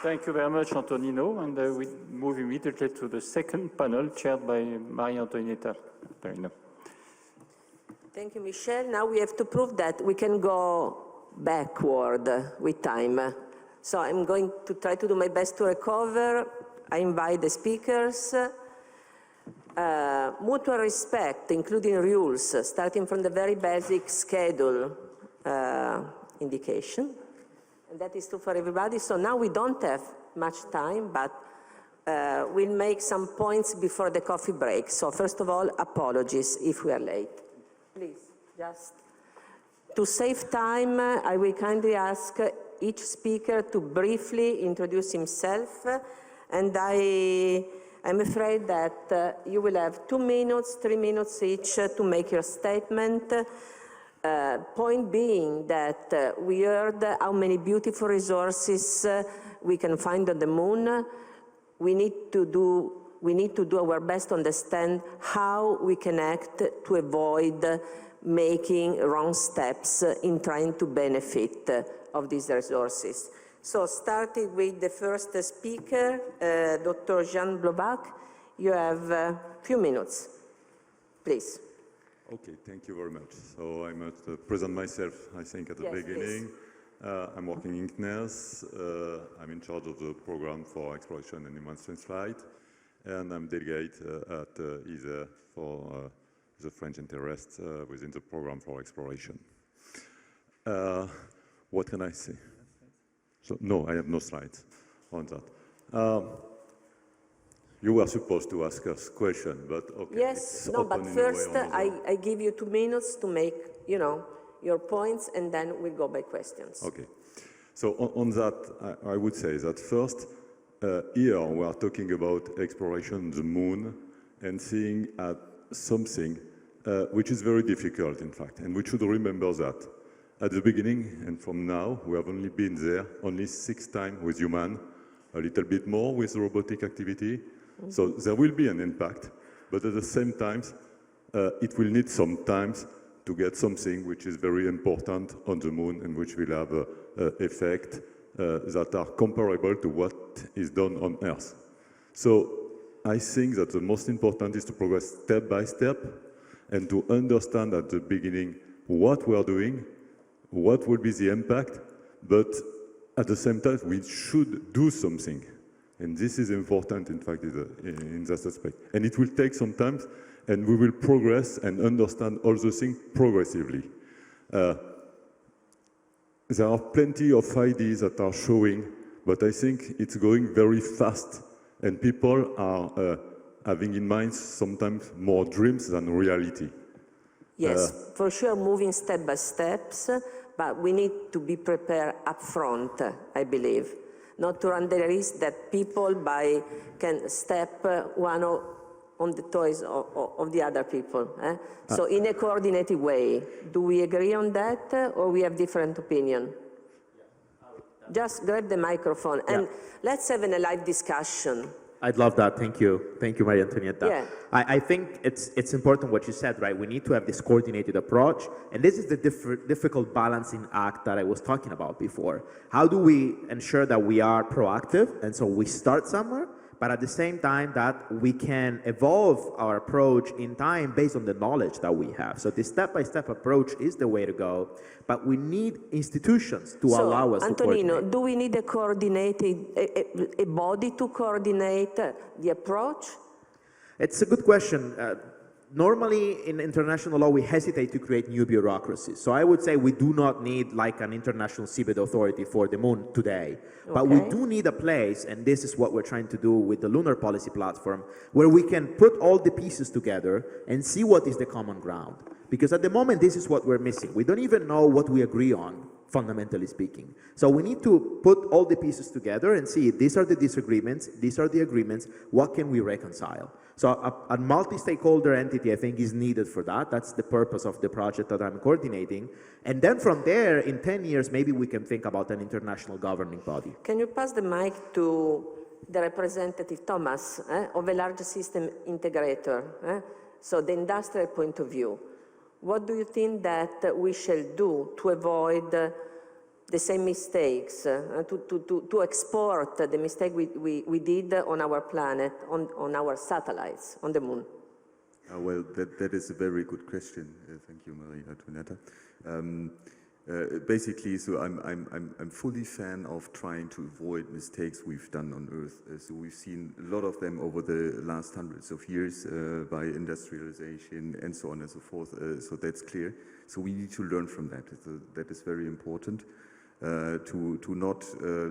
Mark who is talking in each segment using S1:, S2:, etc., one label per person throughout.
S1: Thank you very much, Antonino. And we move immediately to the second panel, chaired by Antonietta. Perino.
S2: Thank you, Michel. Now we have to prove that we can go backward with time. So I'm going to try to do my best to recover. I invite the speakers. Mutual respect, including rules, starting from the very basic schedule indication. And that is true for everybody. So now we don't have much time, but we'll make some points before the coffee break. So first of all, apologies if we are late. Please, just to save time, I will kindly ask each speaker to briefly introduce himself. And I'm afraid that you will have 2 minutes, 3 minutes each to make your statement. Point being that we heard how many beautiful resources we can find on the moon. We need to do our best to understand how we can act to avoid making wrong steps in trying to benefit of these resources. So starting with the first speaker, Dr. Jean Blouvac, you have a few minutes, please.
S3: Okay, thank you very much. So I must present myself, I think, at the beginning. I'm working in CNES. I'm in charge of the program for exploration and human spaceflight, and I'm delegate at ESA for the French interest within the program for exploration. What can I say? So, no, I have no slides on that. You were supposed to ask us questions, but okay.
S2: Yes, no, but first I give you 2 minutes to make, your points, and then we'll go by questions.
S3: Okay. So on that, I would say that first, here we are talking about exploration on the moon and seeing at something which is very difficult, in fact, and we should remember that. At the beginning and from now, we have only been there only 6 times with human, a little bit more with robotic activity. Mm-hmm. So there will be an impact, but at the same time, it will need some time to get something which is very important on the moon and which will have effect that are comparable to what is done on Earth. So I think that the most important is to progress step by step and to understand at the beginning what we are doing, what will be the impact, but at the same time, we should do something. And this is important, in fact, in that aspect. And it will take some time, and we will progress and understand all those things progressively. There are plenty of ideas that are showing, but I think it's going very fast, and people are having in mind sometimes more dreams than reality.
S2: Yes, for sure, moving step by steps, but we need to be prepared up front, I believe. Not to run the risk that people can step one on the toes of the other people. So in a coordinated way. Do we agree on that, or we have different opinion? Just grab the microphone and let's have a live discussion.
S4: I'd love that. Thank you. Thank you, Maria Antonietta.
S2: Yeah.
S4: I think it's important what you said, right? We need to have this coordinated approach. And this is the difficult balancing act that I was talking about before. How do we ensure that we are proactive? And so we start somewhere, but at the same time that we can evolve our approach in time based on the knowledge that we have. So this step-by-step approach is the way to go, but we need institutions to allow us
S2: Antonino,
S4: to coordinate.
S2: Do we need a body to coordinate the approach?
S4: It's a good question. Normally, in international law, we hesitate to create new bureaucracies. So I would say we do not need like an international seabed authority for the moon today. Okay. But we do need a place, and this is what we're trying to do with the Lunar Policy Platform, where we can put all the pieces together and see what is the common ground. Because at the moment, this is what we're missing. We don't even know what we agree on, fundamentally speaking. So we need to put all the pieces together and see, these are the disagreements, these are the agreements, what can we reconcile? So a multi-stakeholder entity, I think, is needed for that. That's the purpose of the project that I'm coordinating. And then from there, in 10 years, maybe we can think about an international governing body.
S2: Can you pass the mic to the representative, Thomas, of a large system integrator? So the industrial point of view. What do you think that we shall do to avoid the same mistakes, to export the mistake we did on our planet, on our satellites, on the moon?
S3: Well, that is a very good question. Thank you, Maria Antonietta. Basically, so I'm fully fan of trying to avoid mistakes we've done on Earth. So we've seen a lot of them over the last hundreds of years by industrialization and so on and so forth. So that's clear. So we need to learn from that. So that is very important to not,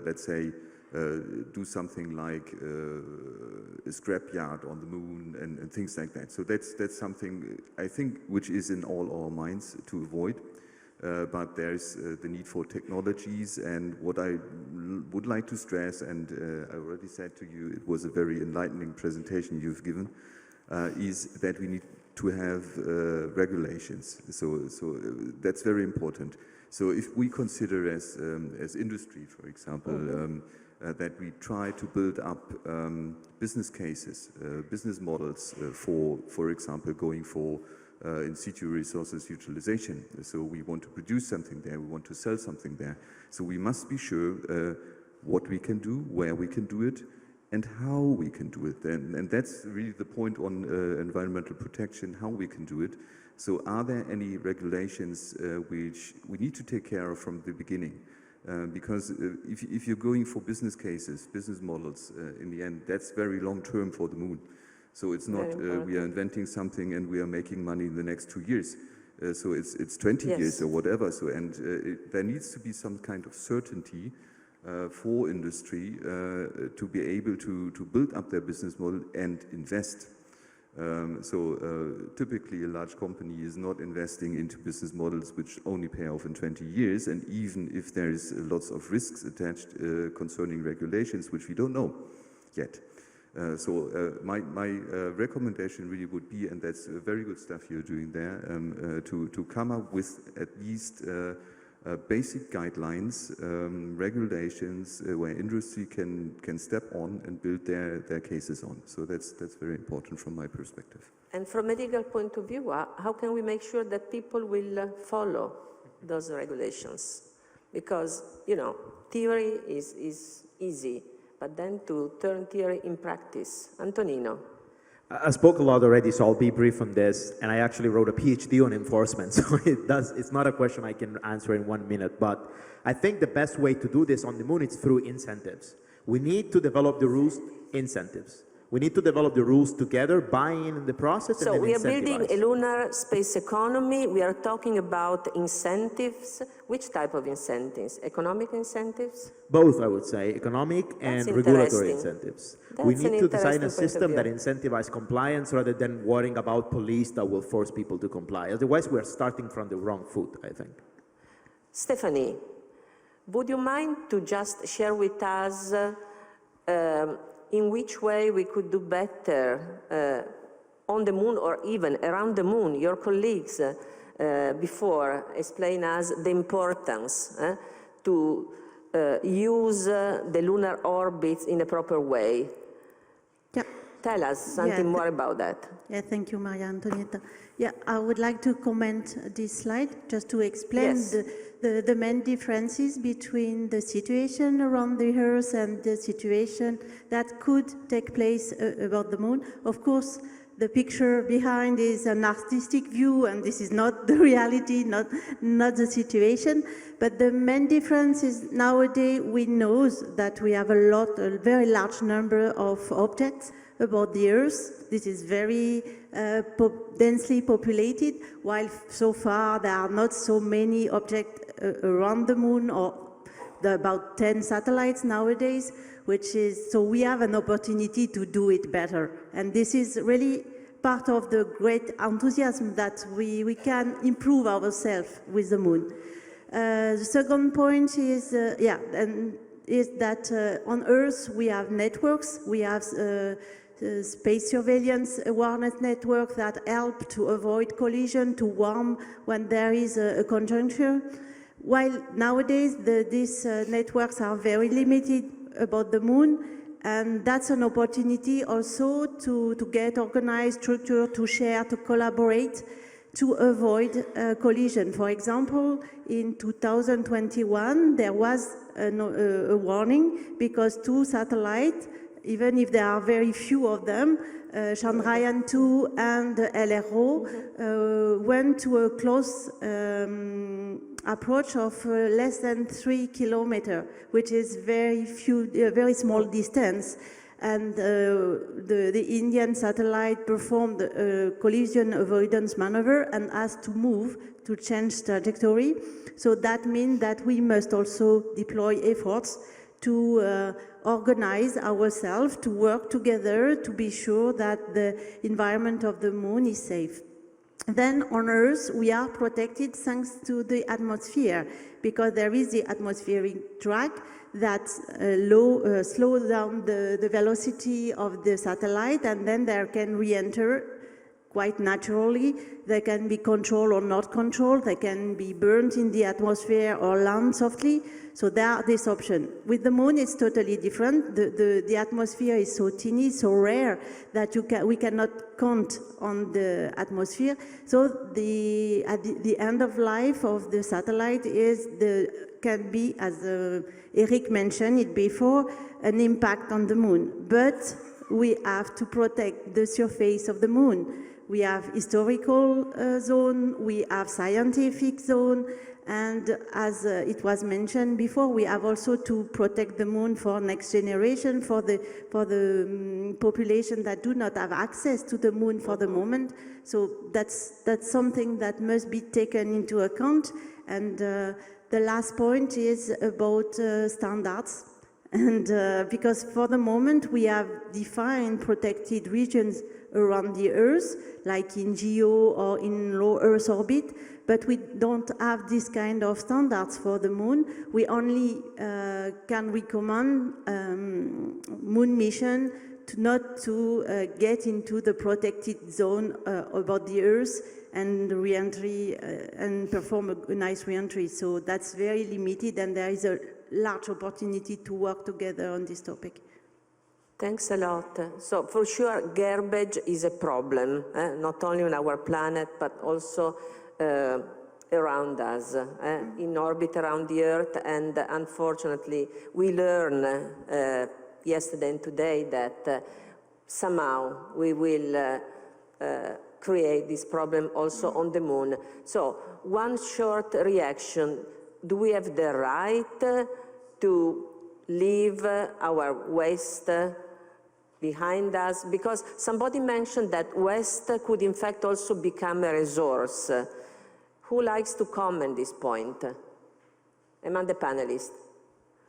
S3: let's say, do something like a scrapyard on the moon and things like that. So that's something I think which is in all our minds to avoid. But there's the need for technologies, and what I would like to stress, and I already said to you, it was a very enlightening presentation you've given, is that we need to have regulations. So that's very important. So if we consider as industry, for example, that we try to build up business cases, business models for example, going for in situ resources utilization. So we want to produce something there, we want to sell something there. So we must be sure what we can do, where we can do it, and how we can do it. And that's really the point on environmental protection, how we can do it. So are there any regulations which we need to take care of from the beginning? Because if you're going for business cases, business models, in the end, that's very long term for the moon. So it's not we are inventing something and we are making money in the next 2 years. So it's 20 years or whatever. So there needs to be some kind of certainty for industry to be able to build up their business model and invest. Typically a large company is not investing into business models which only pay off in 20 years, and even if there is lots of risks attached concerning regulations which we don't know yet. My recommendation really would be, and that's very good stuff you're doing there, to come up with at least basic guidelines, regulations where industry can step on and build their cases on. So that's very important from my perspective.
S2: And from a legal point of view, how can we make sure that people will follow those regulations? Because, you know, theory is easy, but then to turn theory in practice. Antonino.
S4: I spoke a lot already, so I'll be brief on this. And I actually wrote a PhD on enforcement, so it's not a question I can answer in 1 minute. But I think the best way to do this on the moon is through incentives. We need to develop the rules, incentives. We need to develop the rules together, buy in the process, and then incentivize.
S2: So we are building a lunar space economy. We are talking about incentives. Which type of incentives? Economic incentives?
S4: Both, I would say, economic and regulatory incentives. We need to design a system that incentivizes compliance rather than worrying about police that will force people to comply. Otherwise, we are starting from the wrong foot, I think.
S2: Stephanie, would you mind to just share with us in which way we could do better on the moon or even around the moon? Your colleagues before explained us the importance to use the lunar orbits in a proper way.
S5: Yeah.
S2: Tell us something more about that.
S5: Yeah, thank you, Maria Antonietta. Yeah, I would like to comment this slide just to explain the main differences between the situation around the Earth and the situation that could take place about the moon. Of course, the picture behind is an artistic view, and this is not the reality, not the situation. But the main difference is nowadays we know that we have a very large number of objects about the Earth. This is very densely populated, while so far there are not so many objects around the moon, or about 10 satellites nowadays, so we have an opportunity to do it better. And this is really part of the great enthusiasm that we can improve ourselves with the moon. The second point is, that on Earth we have networks, we have space surveillance awareness network that help to avoid collision, to warn when there is a conjuncture. While nowadays these networks are very limited about the moon, and that's an opportunity also to get organized structure, to share, to collaborate, to avoid collision. For example, in 2021, there was a warning because 2 satellites, even if there are very few of them, Chandrayaan-2 and LRO, went to a close approach of less than 3 kilometers, which is very small distance. And the Indian satellite performed a collision avoidance maneuver and has to move to change trajectory. So that means that we must also deploy efforts to organize ourselves, to work together, to be sure that the environment of the moon is safe. Then on Earth, we are protected thanks to the atmosphere, because there is the atmospheric track that slows down the velocity of the satellite, and then they can re-enter quite naturally. They can be controlled or not controlled. They can be burned in the atmosphere or land softly. So there are this option. With the moon, it's totally different. The atmosphere is so teeny, so rare that we cannot count on the atmosphere. So at the end of life of the satellite can be, as Eric mentioned it before, an impact on the moon. But we have to protect the surface of the moon. We have historical zone, we have scientific zone, and as it was mentioned before, we have also to protect the moon for next generation, for the population that do not have access to the moon for the moment. So that's something that must be taken into account. And the last point is about standards. And because for the moment we have defined protected regions around the Earth, like in GEO or in low Earth orbit, but we don't have this kind of standards for the moon. We only can recommend moon mission not to get into the protected zone about the Earth and re-entry and perform a nice re-entry. So that's very limited, and there is a large opportunity to work together on this topic.
S2: Thanks a lot. So for sure, garbage is a problem, not only on our planet, but also around us, in orbit around the Earth. And unfortunately, we learn yesterday and today that somehow we will create this problem also on the moon. So one short reaction. Do we have the right to leave our waste behind us? Because somebody mentioned that waste could in fact also become a resource. Who likes to comment this point among the panelists?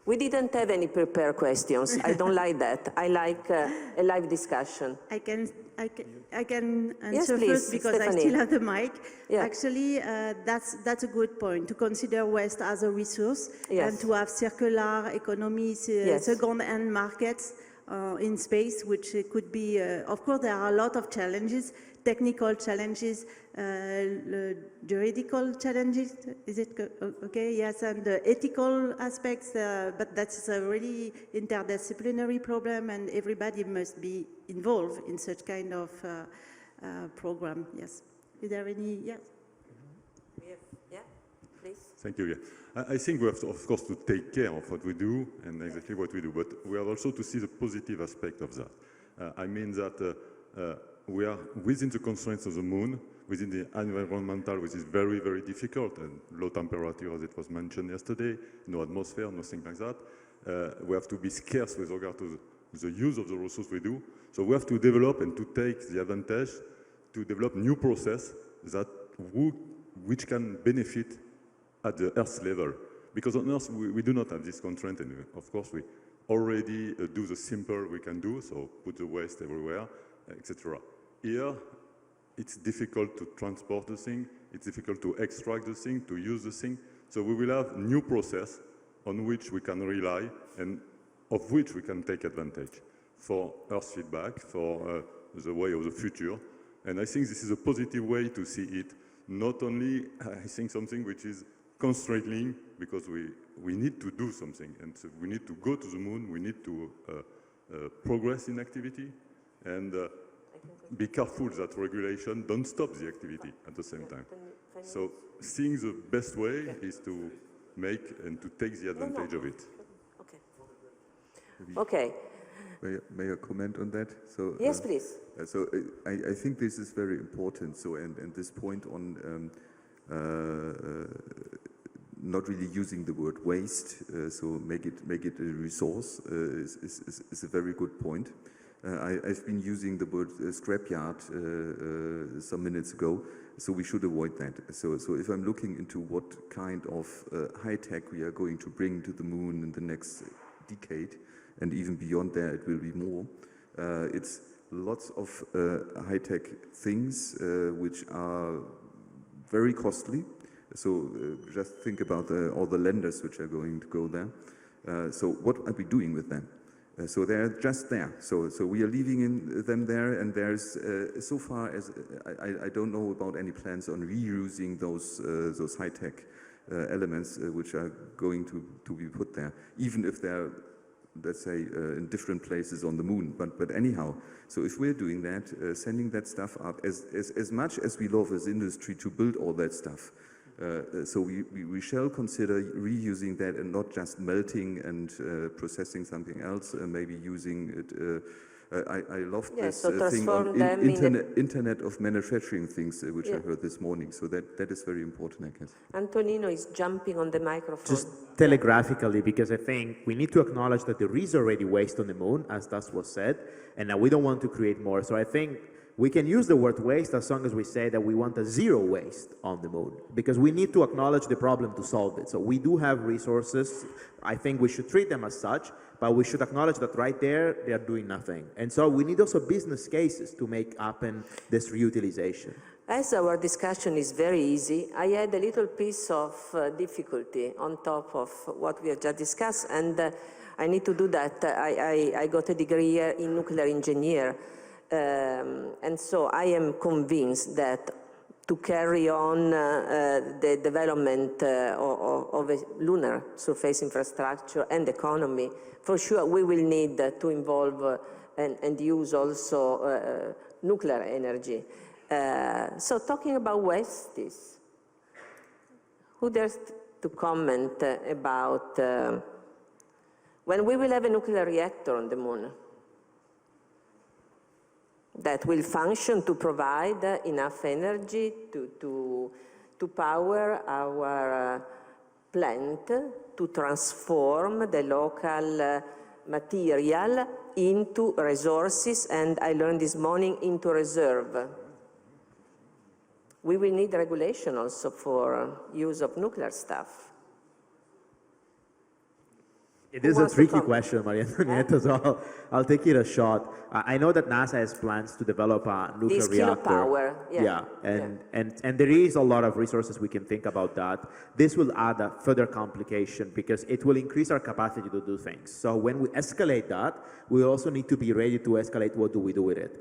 S2: We didn't have any prepared questions. I don't like that. I like a live discussion.
S5: I can answer
S2: Yes, please,
S5: first because
S2: Stephanie.
S5: I still have the mic.
S2: Yeah.
S5: Actually, that's a good point, to consider waste as a resource,
S2: Yes.
S5: and to have circular economies,
S2: Yes.
S5: second-hand markets in space, which could be, of course, there are a lot of challenges, technical challenges, juridical challenges, is it okay? Yes, and ethical aspects, but that's a really interdisciplinary problem, and everybody must be involved in such kind of program. Yes. Is there any? Yes.
S2: Yeah, please.
S3: Thank you. Yeah. I think we have, to, of course, to take care of what we do and exactly what we do, but we have also to see the positive aspect of that. I mean that we are within the constraints of the moon, within the environmental, which is very, very difficult, and low temperature, as it was mentioned yesterday, no atmosphere, nothing like that. We have to be scarce with regard to the use of the resources we do. So we have to develop and to take the advantage to develop new process that which can benefit at the Earth level. Because on Earth, we do not have this constraint, and of course, we already do the simple we can do, so put the waste everywhere, etc. Here, it's difficult to transport the thing, it's difficult to extract the thing, to use the thing, so we will have new process on which we can rely and of which we can take advantage for Earth feedback, for the way of the future. And I think this is a positive way to see it, not only, I think, something which is constraining, because we need to do something, and so we need to go to the moon, we need to progress in activity, and be careful that regulation don't stop the activity at the same time. So seeing the best way is to make and to take the advantage of it.
S2: Okay. Okay.
S6: May I comment on that? So,
S2: Yes, please.
S6: I think this is very important. So, and this point on not really using the word waste, so make it a resource is a very good point. I've been using the word scrapyard some minutes ago, so we should avoid that. So if I'm looking into what kind of high tech we are going to bring to the moon in the next decade, and even beyond there, it will be more. It's lots of high tech things which are very costly. So just think about all the lenders which are going to go there. So what are we doing with them? So they're just there. So we are leaving them there, and there's so far as I don't know about any plans on reusing those high tech elements which are going to be put there, even if they're, let's say, in different places on the moon. But anyhow, so if we're doing that, sending that stuff up, as much as we love as industry to build all that stuff, so we shall consider reusing that and not just melting and processing something else, maybe using it. I love this thing on Internet of Manufacturing things, which I heard this morning. So that is very important, I guess.
S2: Antonino is jumping on the microphone.
S4: Just telegraphically, because I think we need to acknowledge that there is already waste on the moon, as that was said, and now we don't want to create more. So I think we can use the word waste as long as we say that we want a zero waste on the moon, because we need to acknowledge the problem to solve it. So we do have resources. I think we should treat them as such, but we should acknowledge that right there, they are doing nothing. And so we need also business cases to make happen this reutilization.
S2: As our discussion is very easy, I had a little piece of difficulty on top of what we have just discussed, and I need to do that. I got a degree here in nuclear engineer. And so I am convinced that to carry on the development of a lunar surface infrastructure and economy, for sure we will need to involve and use also nuclear energy. So talking about wastes, who dares to comment about when we will have a nuclear reactor on the moon that will function to provide enough energy to power our plant, to transform the local material into resources, and I learned this morning, into reserve. We will need regulation also for use of nuclear stuff.
S4: It is a tricky question, Maria Antonietta, so I'll take it a shot. I know that NASA has plans to develop a nuclear
S2: This
S4: reactor.
S2: kilopower,
S4: And there is a lot of resources we can think about that. This will add a further complication because it will increase our capacity to do things. So when we escalate that, we also need to be ready to escalate what do we do with it.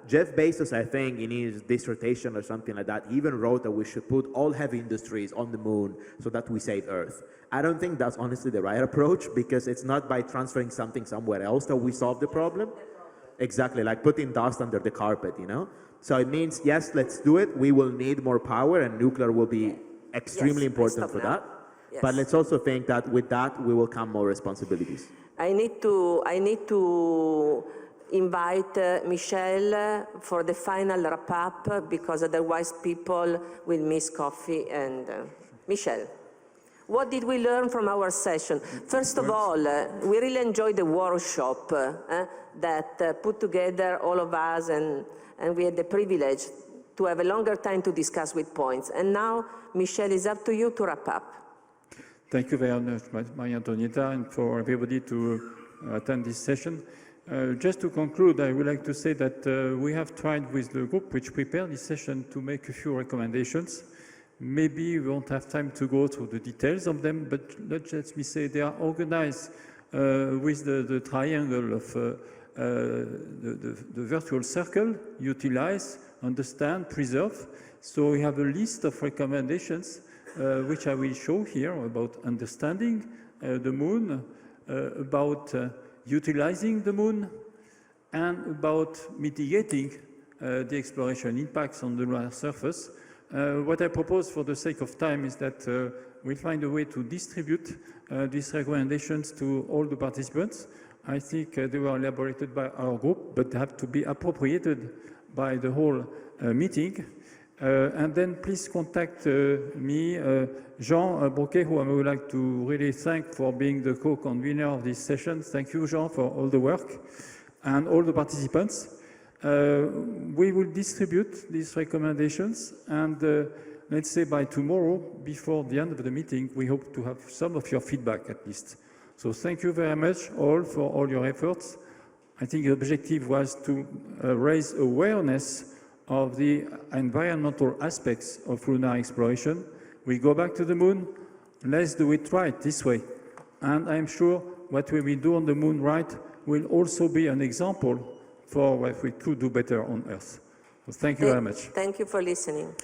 S4: Jeff Bezos, I think, in his dissertation or something like that, even wrote that we should put all heavy industries on the moon so that we save Earth. I don't think that's honestly the right approach, because it's not by transferring something somewhere else that we solve the problem. Exactly, like putting dust under the carpet, you know? So it means, yes, let's do it. We will need more power, and nuclear will be extremely important for that.
S2: Yes.
S4: But let's also think that with that, we will come more responsibilities.
S2: I need to invite Michel for the final wrap-up, because otherwise people will miss coffee. And Michel, what did we learn from our session? First of all, we really enjoyed the workshop that put together all of us, and we had the privilege to have a longer time to discuss with points. And now, Michel, it's up to you to wrap up.
S1: Thank you very much, Maria Antonietta, and for everybody to attend this session. Just to conclude, I would like to say that we have tried with the group which prepared this session to make a few recommendations. Maybe we won't have time to go through the details of them, but let me say they are organized with the triangle of the virtual circle: utilize, understand, preserve. So we have a list of recommendations which I will show here about understanding the moon, about utilizing the moon, and about mitigating the exploration impacts on the lunar surface. What I propose for the sake of time is that we'll find a way to distribute these recommendations to all the participants. I think they were elaborated by our group, but have to be appropriated by the whole meeting. And then please contact me, Jean Broquet, who I would like to really thank for being the co-convener of this session. Thank you, Jean, for all the work, and all the participants. We will distribute these recommendations, and let's say by tomorrow, before the end of the meeting, we hope to have some of your feedback at least. So thank you very much all for all your efforts. I think the objective was to raise awareness of the environmental aspects of lunar exploration. We go back to the moon, let's do it right this way. And I'm sure what we will do on the moon right will also be an example for what we could do better on Earth. So thank you very much.
S2: Thank you for listening.